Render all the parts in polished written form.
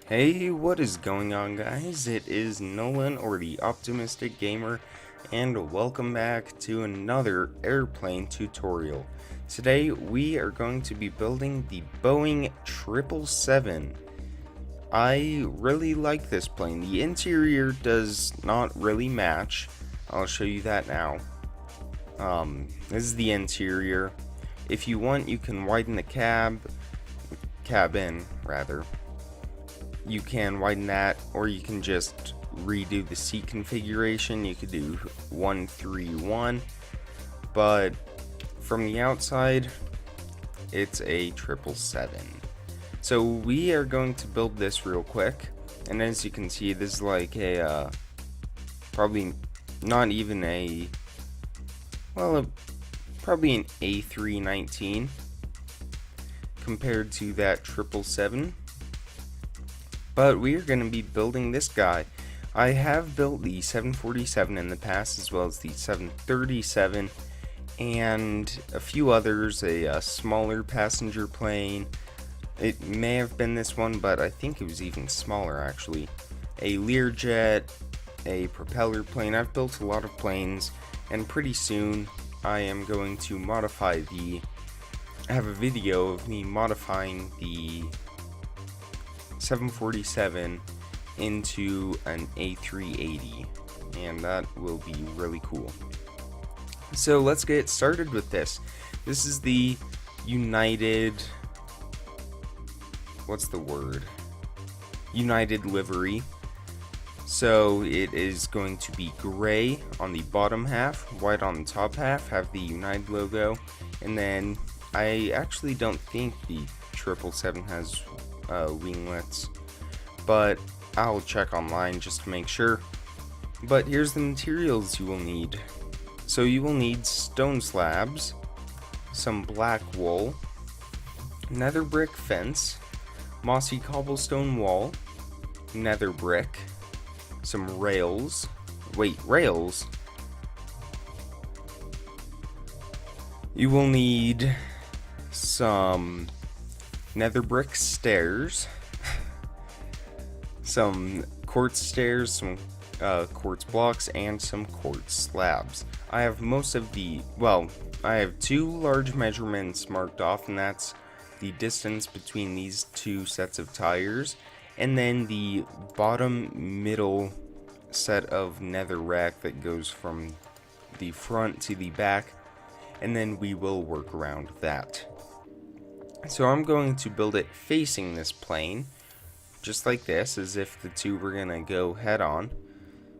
Hey, what is going on, guys? It is Nolan, or the Optimistic Gamer, and welcome back to another airplane tutorial. Today we are going to be building the Boeing 777. I really like this plane. The interior does not really match. I'll show you that now. This is the interior. If you want, you can widen the cabin rather. You can widen that, or you can just redo the seat configuration. You could do 1-3-1, but from the outside it's a 777. So we are going to build this real quick, and as you can see, this is like a probably not even a, well, probably an A319 compared to that 777. But we are going to be building this guy. I have built the 747 in the past, as well as the 737 and a few others, a smaller passenger plane. It may have been this one, but I think it was even smaller actually. A Learjet, a propeller plane. I've built a lot of planes, and pretty soon I am going to modify I have a video of me modifying the 747 into an A380, and that will be really cool. So let's get started with this. This is the United, United livery. So it is going to be gray on the bottom half, white on the top half, have the United logo, and then I actually don't think the 777 has winglets, but I'll check online just to make sure. But here's the materials you will need. So you will need stone slabs, some black wool, nether brick fence, mossy cobblestone wall, nether brick, some rails. Wait, rails? You will need some nether brick stairs, some quartz stairs, some quartz blocks, and some quartz slabs. I have most of the, well, I have two large measurements marked off, and that's the distance between these two sets of tires, and then the bottom middle set of nether rack that goes from the front to the back, and then we will work around that. So I'm going to build it facing this plane, just like this, as if the two were gonna go head on,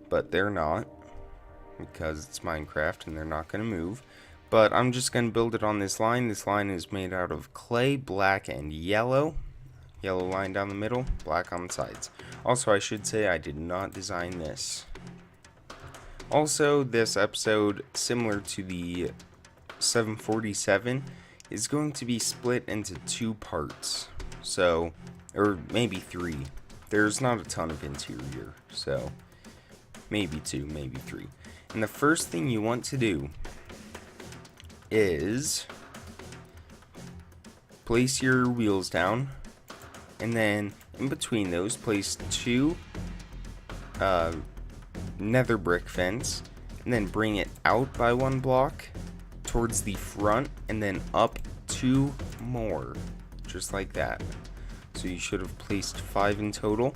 but they're not, because it's Minecraft and they're not gonna move. But I'm just gonna build it on this line. This line is made out of clay, black, and yellow. Yellow line down the middle, black on the sides. Also, I should say I did not design this. Also, this episode, similar to the 747, is going to be split into two parts, so, or maybe three. There's not a ton of interior, so maybe two, maybe three. And the first thing you want to do is place your wheels down, and then in between those place two nether brick fence, and then bring it out by one block towards the front, and then up two more, just like that. So you should have placed 5 in total.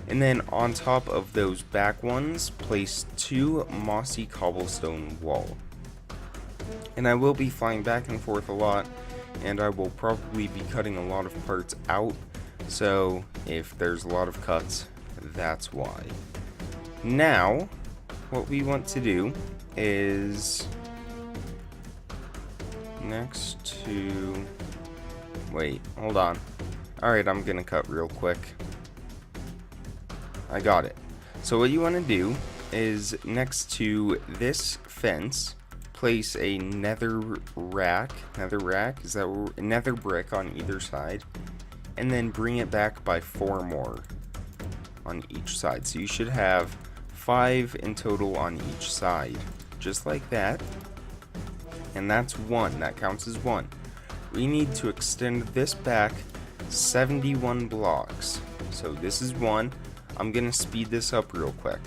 And then on top of those back ones, place 2 mossy cobblestone wall. And I will be flying back and forth a lot, and I will probably be cutting a lot of parts out, so if there's a lot of cuts, that's why. Now what we want to do is next to, wait, hold on. Alright, I'm gonna cut real quick. I got it. So what you want to do is next to this fence, place a nether brick on either side, and then bring it back by 4 more on each side. So you should have 5 in total on each side, just like that. And that's 1, that counts as 1. We need to extend this back 71 blocks. So this is one. I'm gonna speed this up real quick.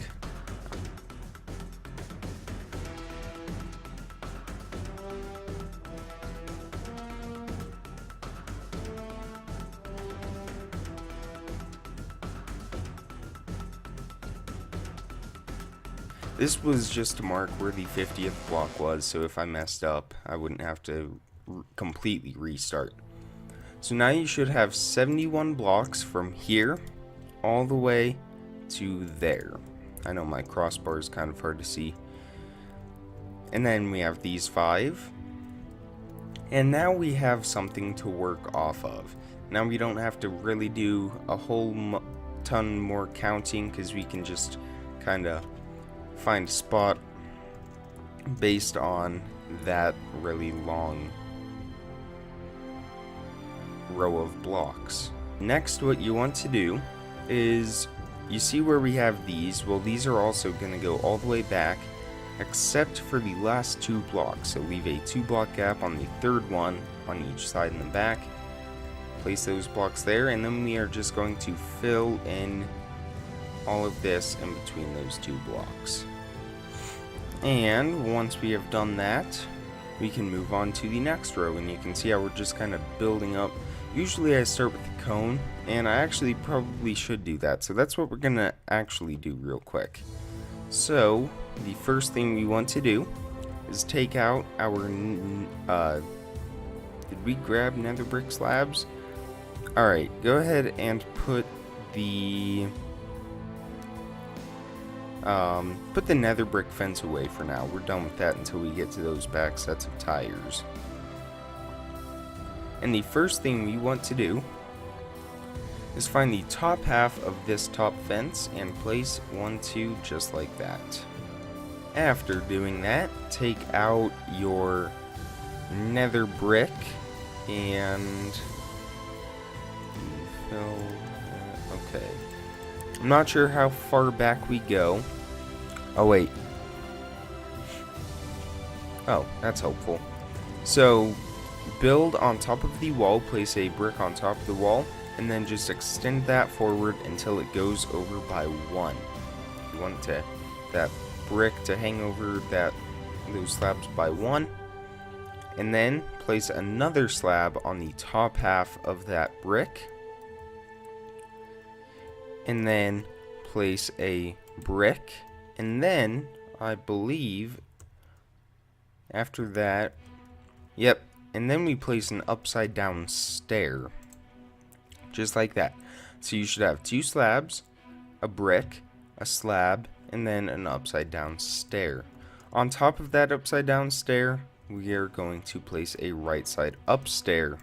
This was just to mark where the 50th block was, so if I messed up, I wouldn't have to completely restart. So now you should have 71 blocks from here all the way to there. I know my crossbar is kind of hard to see. And then we have these 5. And now we have something to work off of. Now we don't have to really do a whole ton more counting, because we can just kind of find a spot based on that really long row of blocks. Next, what you want to do is, you see where we have these? Well, these are also going to go all the way back, except for the last 2 blocks. So leave a 2-block gap on the 3rd one on each side in the back. Place those blocks there, and then we are just going to fill in all of this in between those 2 blocks. And once we have done that, we can move on to the next row, and you can see how we're just kind of building up. Usually I start with the cone, and I actually probably should do that, so that's what we're gonna actually do real quick. So the first thing we want to do is take out our did we grab nether brick slabs? Alright, go ahead and put the nether brick fence away for now. We're done with that until we get to those back sets of tires. And the first thing we want to do is find the top half of this top fence and place 1, 2 just like that. After doing that, take out your nether brick and fill. Okay. I'm not sure how far back we go. Oh, wait. Oh, that's helpful. So, build on top of the wall, place a brick on top of the wall, and then just extend that forward until it goes over by 1. You want that brick to hang over those slabs by 1. And then place another slab on the top half of that brick. And then place a brick, and then I believe after that, yep, and then we place an upside down stair, just like that. So you should have 2 slabs, a brick, a slab, and then an upside down stair. On top of that upside down stair, we are going to place a right side up stair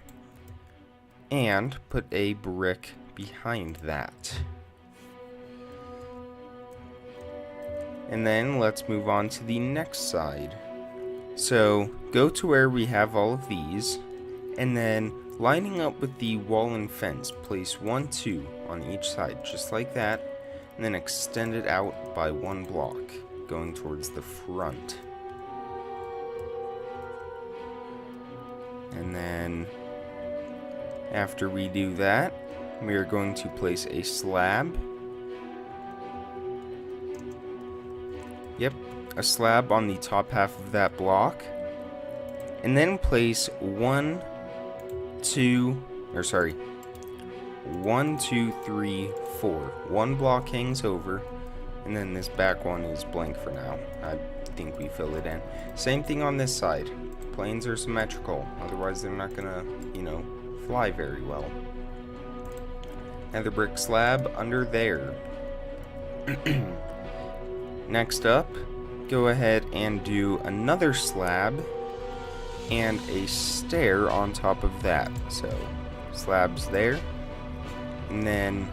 and put a brick behind that. And then let's move on to the next side. So go to where we have all of these, and then lining up with the wall and fence, place 1, 2 on each side, just like that, and then extend it out by 1 block, going towards the front. And then after we do that, we are going to place a slab. Yep, a slab on the top half of that block, and then place 1, 2, 3, 4. 1 block hangs over, and then this back one is blank for now. I think we fill it in. Same thing on this side. Planes are symmetrical, otherwise they're not gonna, fly very well. Nether brick slab under there. Next up, go ahead and do another slab and a stair on top of that. So, slabs there, and then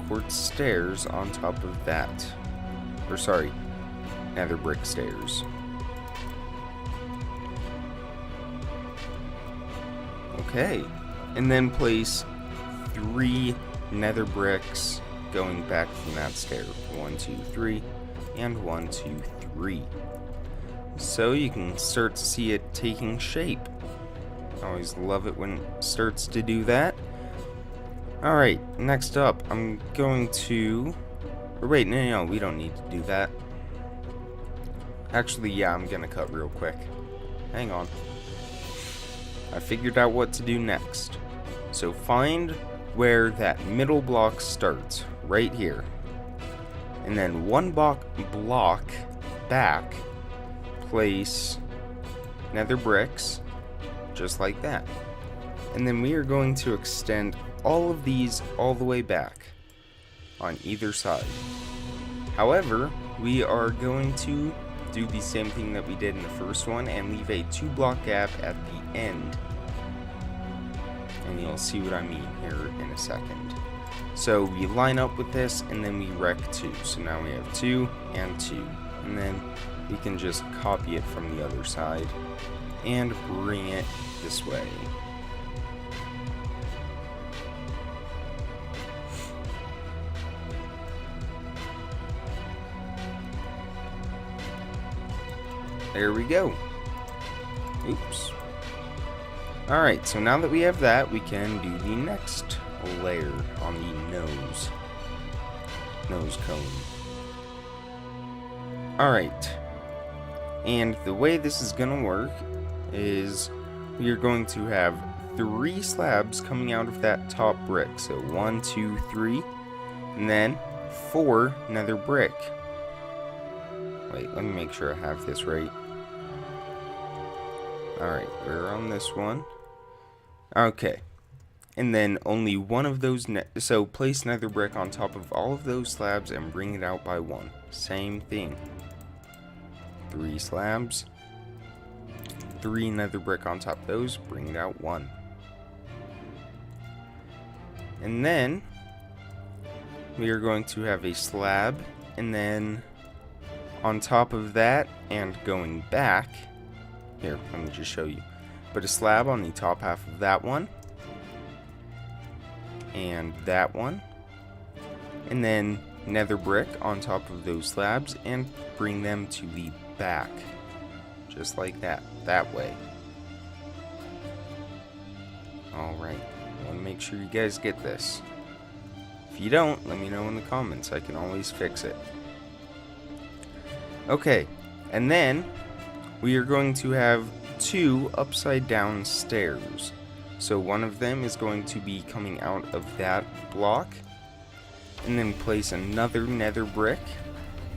quartz stairs on top of that. Nether brick stairs. Okay, and then place 3 nether bricks going back from that stair. 1, 2, 3. And 1, 2, 3. So you can start to see it taking shape. I always love it when it starts to do that. Alright, next up, I'm going to... Or wait, no, we don't need to do that. Actually, yeah, I'm gonna cut real quick. Hang on. I figured out what to do next. So find where that middle block starts, right here. And then one block back, place nether bricks, just like that. And then we are going to extend all of these all the way back on either side. However, we are going to do the same thing that we did in the first one and leave a 2-block gap at the end. And you'll see what I mean here in a second. So we line up with this and then we rec 2. So now we have 2 and 2. And then we can just copy it from the other side and bring it this way. There we go. Oops. Alright, so now that we have that, we can do the next layer on the nose cone. Alright. And the way this is gonna work is we are going to have 3 slabs coming out of that top brick. So 1, 2, 3, and then 4 nether brick. Wait, let me make sure I have this right. Alright, we're on this one. Okay. And then only one of those, so place nether brick on top of all of those slabs and bring it out by 1. Same thing. 3 slabs. 3 nether brick on top of those, bring it out 1. And then we are going to have a slab, and then on top of that and going back, here, let me just show you. Put a slab on the top half of that one, and that one, and then nether brick on top of those slabs and bring them to the back, just like that way. Alright, I want to make sure you guys get this. If you don't, let me know in the comments, I can always fix it. Okay, and then we are going to have 2 upside down stairs. So one of them is going to be coming out of that block, and then place another nether brick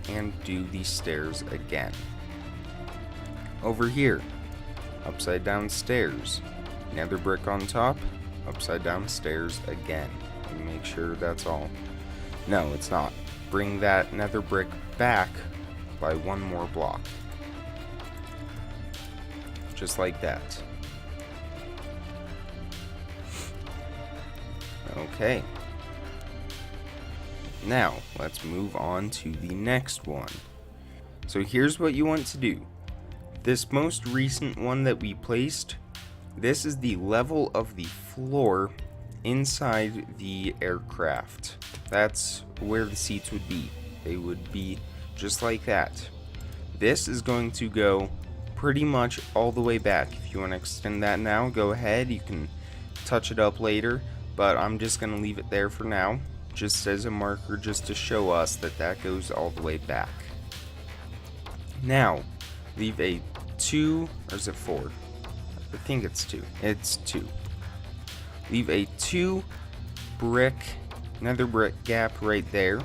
and do these stairs again. Over here, upside down stairs, nether brick on top, upside down stairs again. Let me make sure that's all. No, it's not. Bring that nether brick back by 1 more block. Just like that. Okay. Now, let's move on to the next one. So here's what you want to do. This most recent one that we placed, this is the level of the floor inside the aircraft. That's where the seats would be. They would be just like that. This is going to go pretty much all the way back. If you want to extend that now, go ahead. You can touch it up later, but I'm just going to leave it there for now, just as a marker, just to show us that that goes all the way back. Now, leave a 2, or is it 4? I think it's 2. It's 2. Leave a 2 brick, nether brick gap right there,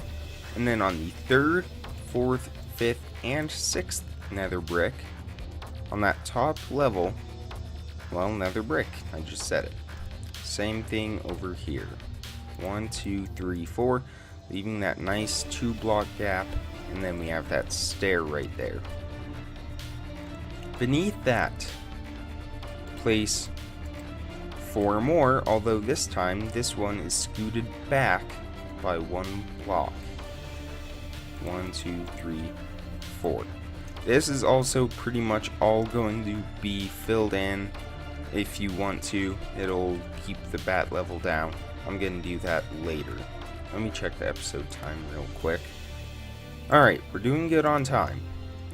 and then on the 3rd, 4th, 5th, and 6th nether brick, on that top level, well, nether brick, I just said it. Same thing over here. 1, 2, 3, 4, leaving that nice 2-block gap, and then we have that stair right there. Beneath that, place 4 more, although this time, this one is scooted back by 1 block. 1, 2, 3, 4. This is also pretty much all going to be filled in. If you want to, it'll keep the bat level down. I'm going to do that later. Let me check the episode time real quick. Alright, we're doing good on time.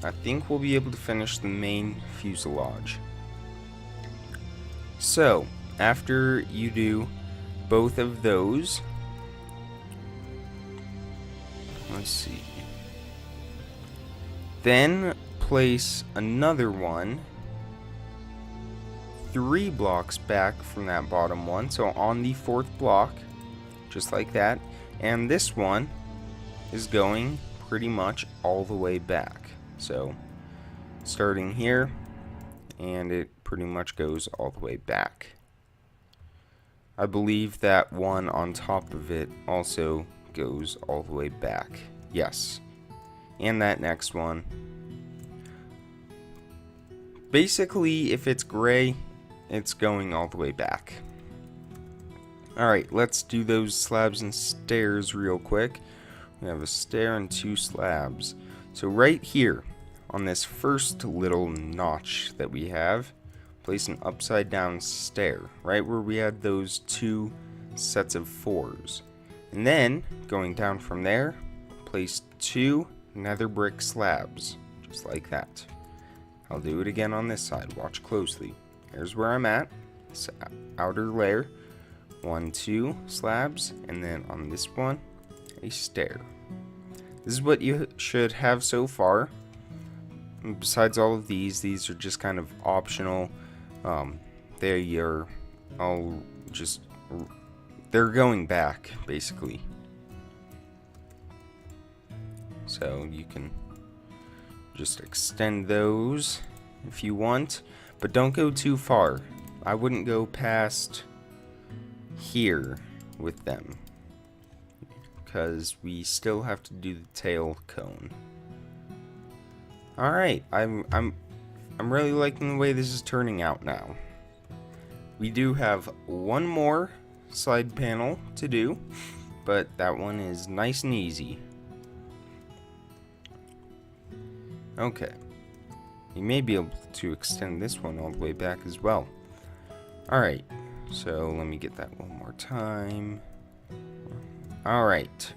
I think we'll be able to finish the main fuselage. So, after you do both of those. Let's see. Then place another one 3 blocks back from that bottom one, so on the 4th block, just like that. And this one is going pretty much all the way back. So starting here, and it pretty much goes all the way back. I believe that one on top of it also goes all the way back. Yes. And that next one. Basically, if it's gray, it's going all the way back. Alright, let's do those slabs and stairs real quick. We have a stair and 2 slabs. So right here, on this first little notch that we have, place an upside down stair, right where we had those 2 sets of 4s. And then, going down from there, place 2 nether brick slabs, just like that. I'll do it again on this side, watch closely. Here's where I'm at, this outer layer, 1, 2 slabs, and then on this one, a stair. This is what you should have so far. Besides all of these are just kind of optional. They're going back, basically. So you can just extend those if you want, but don't go too far. I wouldn't go past here with them, because we still have to do the tail cone. Alright, I'm really liking the way this is turning out now. We do have one more side panel to do, but that one is nice and easy. Okay. You may be able to extend this one all the way back as well. Alright, so let me get that one more time. Alright,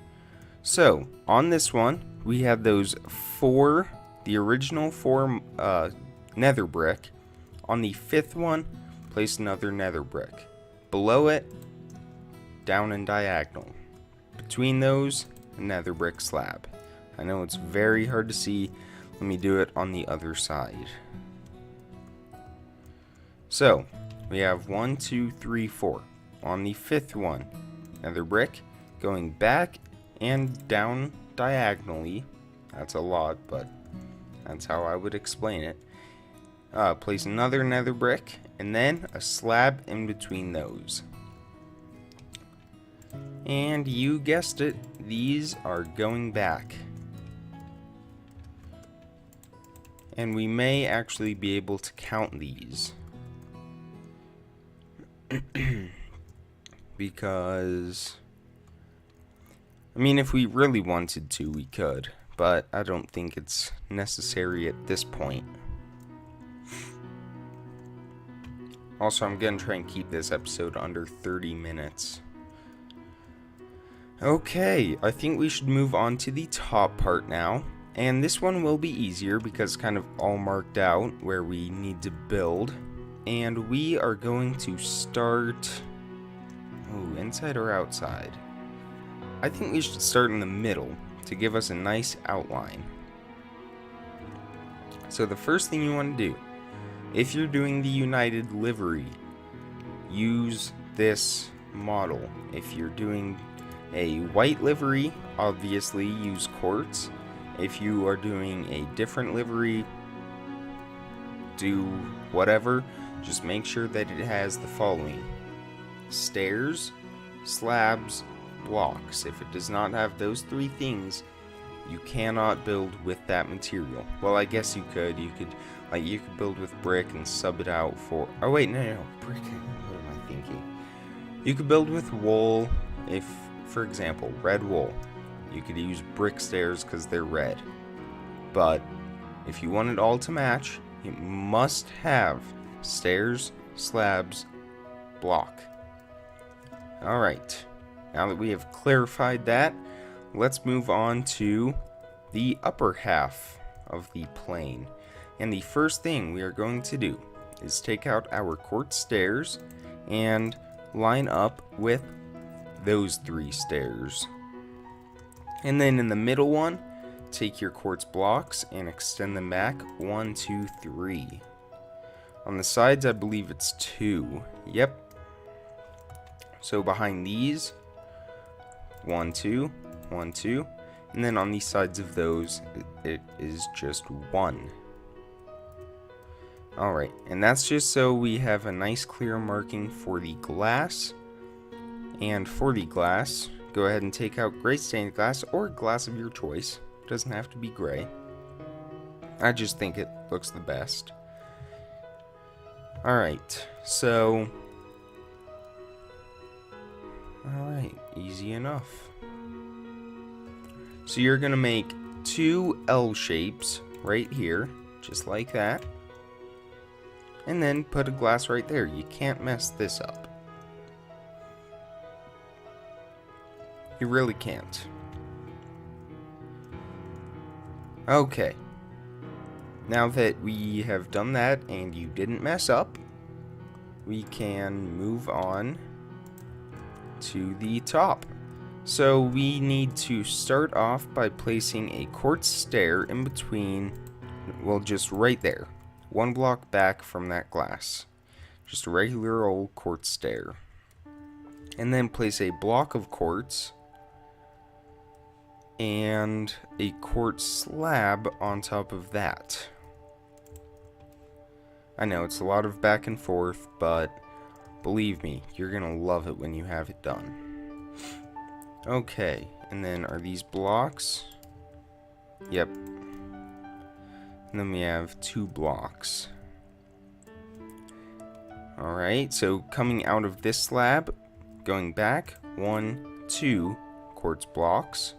so on this one, we have those 4, the original 4 nether brick. On the 5th one, place another nether brick. Below it, down and diagonal. Between those, a nether brick slab. I know it's very hard to see. Let me do it on the other side. So, we have 1, 2, 3, 4. On the 5th one, nether brick going back and down diagonally. That's a lot, but that's how I would explain it. Place another nether brick, and then a slab in between those. And you guessed it, these are going back. And we may actually be able to count these. Because, I mean, if we really wanted to, we could. But I don't think it's necessary at this point. Also, I'm going to try and keep this episode under 30 minutes. Okay, I think we should move on to the top part now. And this one will be easier because it's kind of all marked out where we need to build. And we are going to start... Ooh, inside or outside? I think we should start in the middle to give us a nice outline. So the first thing you want to do, if you're doing the United livery, use this model. If you're doing a white livery, obviously use quartz. If you are doing a different livery, do whatever. Just make sure that it has the following: stairs, slabs, blocks. If it does not have those 3 things, you cannot build with that material. Well, I guess you could. You could build with brick and sub it out for... Oh wait, no, brick. What am I thinking? You could build with wool. If, for example, red wool. You could use brick stairs because they're red. But if you want it all to match, you must have stairs, slabs, block. Alright, now that we have clarified that, let's move on to the upper half of the plane. And the first thing we are going to do is take out our quartz stairs and line up with those 3 stairs. And then in the middle one, take your quartz blocks and extend them back 1, 2, 3. On the sides, I believe it's 2. Yep. So behind these, 1, 2, 1, 2. And then on the sides of those, it is just 1. Alright, and that's just so we have a nice clear marking for the glass. And for the glass, go ahead and take out gray stained glass or glass of your choice. It doesn't have to be gray. I just think it looks the best. Alright, so... Alright, easy enough. So you're going to make 2 L shapes right here, just like that. And then put a glass right there. You can't mess this up. You really can't. Okay. Now that we have done that and you didn't mess up, we can move on to the top. So we need to start off by placing a quartz stair in between, well, just right there. 1 block back from that glass. Just a regular old quartz stair. And then place a block of quartz and a quartz slab on top of that. I know it's a lot of back and forth, but believe me, you're gonna love it when you have it done. Okay, and then are these blocks? Yep. And then we have 2 blocks. Alright, so coming out of this slab, going back, 1, 2 quartz blocks.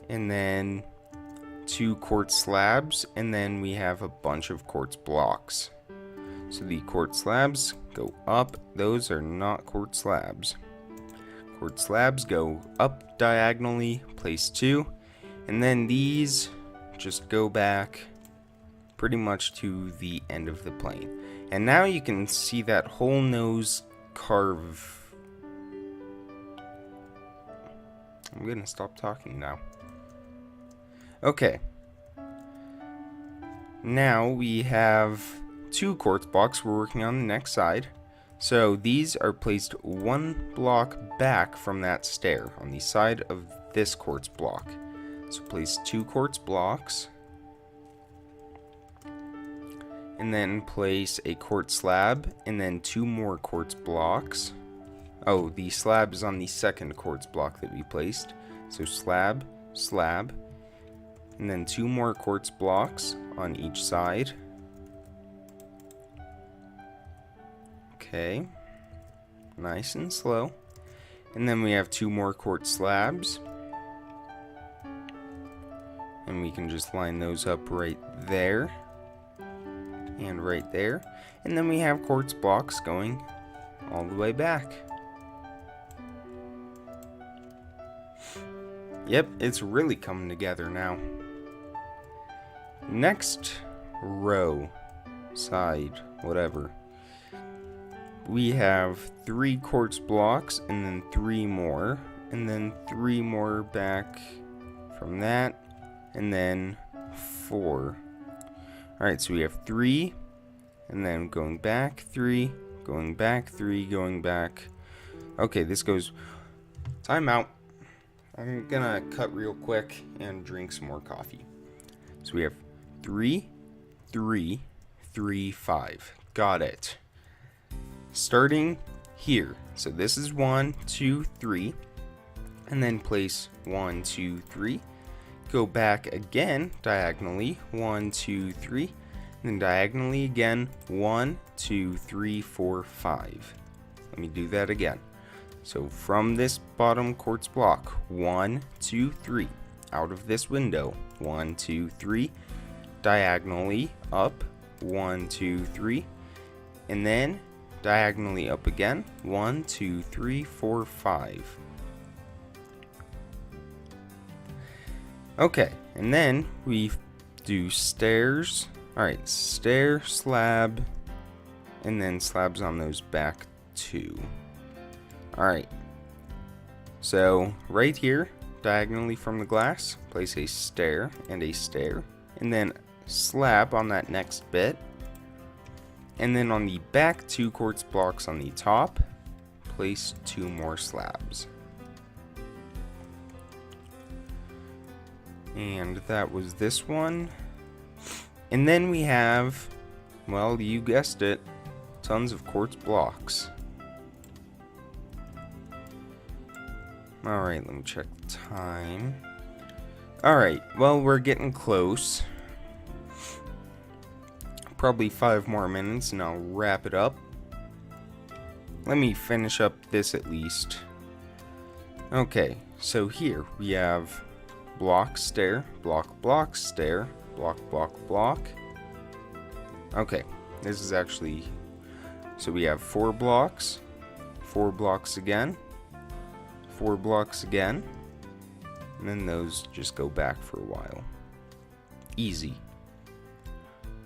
And then 2 quartz slabs, and then we have a bunch of quartz blocks. So the quartz slabs go up. Those are not quartz slabs. Quartz slabs go up diagonally, place 2, and then these just go back pretty much to the end of the plane. And now you can see that whole nose carve. I'm gonna stop talking now. Okay. Now we have 2 quartz blocks we're working on the next side. So these are placed 1 block back from that stair on the side of this quartz block. So place 2 quartz blocks. And then place a quartz slab and then 2 more quartz blocks. Oh, the slab is on the second quartz block that we placed. So slab, slab, and then 2 more quartz blocks on each side. Okay, nice and slow. And then we have 2 more quartz slabs. And we can just line those up right there. And right there. And then we have quartz blocks going all the way back. Yep, it's really coming together now. Next row, side, whatever. We have 3 quartz blocks and then 3 more. And then 3 more back from that. And then 4. Alright, so we have 3. And then going back 3. Going back 3. Going back. Okay, this goes. Time out. I'm gonna cut real quick and drink some more coffee. So we have 3, 3, 3, 5. Got it. Starting here. So this is 1, 2, 3. And then place 1, 2, 3. Go back again diagonally. 1, 2, 3. And then diagonally again. 1, 2, 3, 4, 5. Let me do that again. So from this bottom quartz block, 1, 2, 3. Out of this window, 1, 2, 3. Diagonally up, 1, 2, 3. And then diagonally up again, 1, 2, 3, 4, 5. Okay, and then we do stairs. Alright, stair, slab, and then slabs on those back 2. Alright, So right here, diagonally from the glass, place a stair, and then slab on that next bit. And then on the back 2 quartz blocks on the top, place 2 more slabs. And that was this one. And then we have, well, you guessed it, tons of quartz blocks. Alright, let me check the time. Alright, well, we're getting close. Probably 5 more minutes and I'll wrap it up. Let me finish up this at least. Okay, so here we have block, stair, block, block, stair, block, block, block. Okay, this is actually, so we have 4 blocks, 4 blocks again, 4 blocks again, and then those just go back for a while. Easy.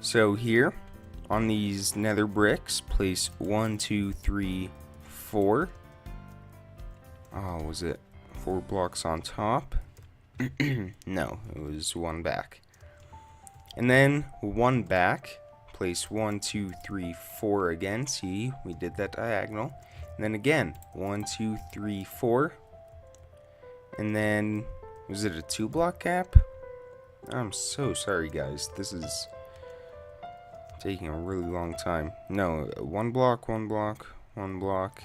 So here, on these nether bricks, place 1, 2, 3, 4. Oh, was it 4 blocks on top? No, it was 1 back. And then 1 back, place 1, 2, 3, 4 again. See, we did that diagonal. And then again, 1, 2, 3, 4. And then, was it a 2 block gap? I'm so sorry, guys. This is taking a really long time. No, 1 block, 1 block, 1 block.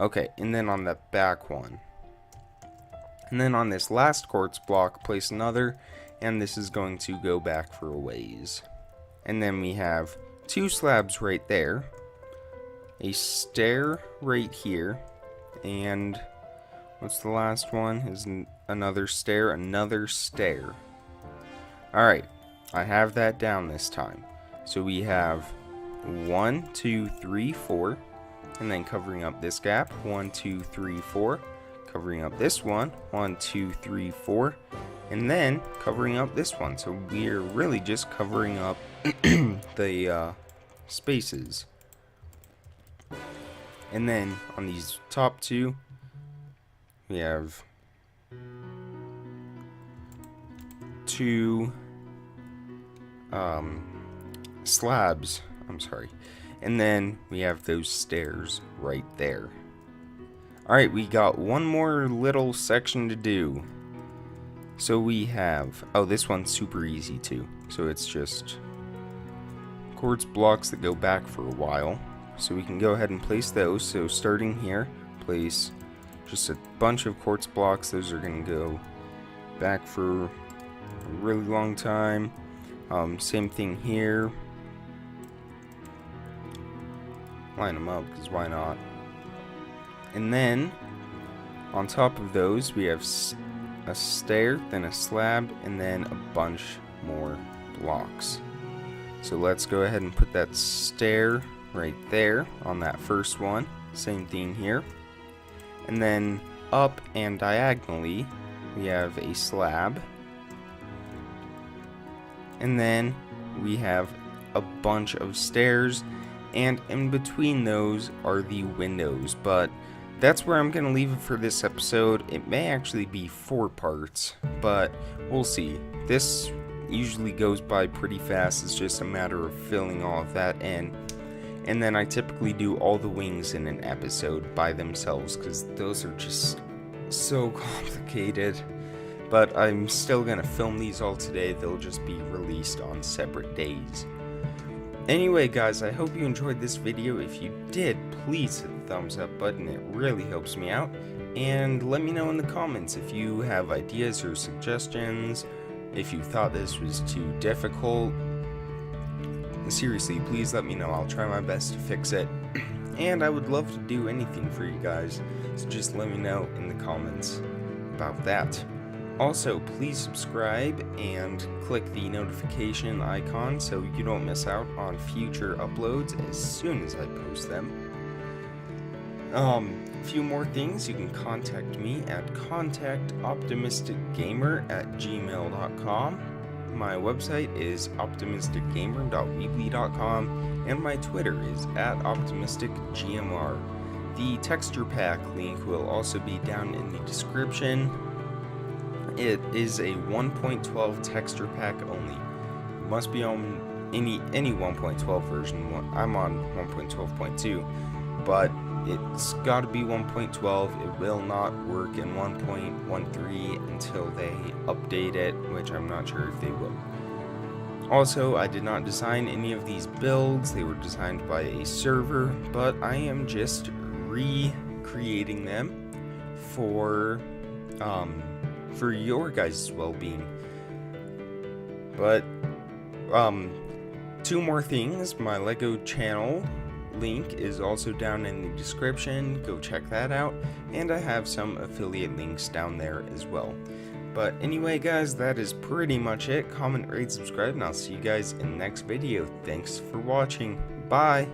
Okay, and then on that back one. And then on this last quartz block, place another, and this is going to go back for a ways. And then we have 2 slabs right there, a stair right here, and what's the last one? Is another stair, Alright, I have that down this time. So we have 1, 2, 3, 4, and then covering up this gap, 1, 2, 3, 4, covering up this one, 1, 2, 3, 4, and then covering up this one. So we're really just covering up the spaces. And then on these top 2, we have 2 slabs, and then we have those stairs right there. Alright, we got one more little section to do. So we have, oh, this one's super easy too. So it's just quartz blocks that go back for a while. So we can go ahead and place those. So starting here, place just a bunch of quartz blocks. Those are going to go back for a really long time. Same thing here. Line them up, because why not? And then on top of those we have a stair, then a slab, and then a bunch more blocks. So let's go ahead and put that stair right there on that first one. Same thing here. And then up and diagonally we have a slab. And then we have a bunch of stairs, and in between those are the windows. But that's where I'm going to leave it for this episode. It may actually be 4 parts, but we'll see. This usually goes by pretty fast. It's just a matter of filling all of that in. And then I typically do all the wings in an episode by themselves, because those are just so complicated. But I'm still going to film these all today. They'll just be released on separate days. Anyway, guys, I hope you enjoyed this video. If you did, please hit the thumbs up button. It really helps me out. And let me know in the comments if you have ideas or suggestions, if you thought this was too difficult. Seriously, please let me know. I'll try my best to fix it. And I would love to do anything for you guys, so just let me know in the comments about that. Also, please subscribe and click the notification icon so you don't miss out on future uploads as soon as I post them. A few more things. You can contact me at contactoptimisticgamer@gmail.com. My website is optimisticgamer.weebly.com, and my Twitter is @optimisticgmr. The texture pack link will also be down in the description. It is a 1.12 texture pack only. It must be on any 1.12 version. I'm on 1.12.2, but it's got to be 1.12. It will not work in 1.13 until they update it, which I'm not sure if they will. Also, I did not design any of these builds. They were designed by a server, but I am just recreating them for your guys' well-being. But two more things. My Lego channel link is also down in the description. Go check that out, and I have some affiliate links down there as well. But anyway, guys, that is pretty much it. Comment, rate, subscribe, and I'll see you guys in the next video. Thanks for watching. Bye.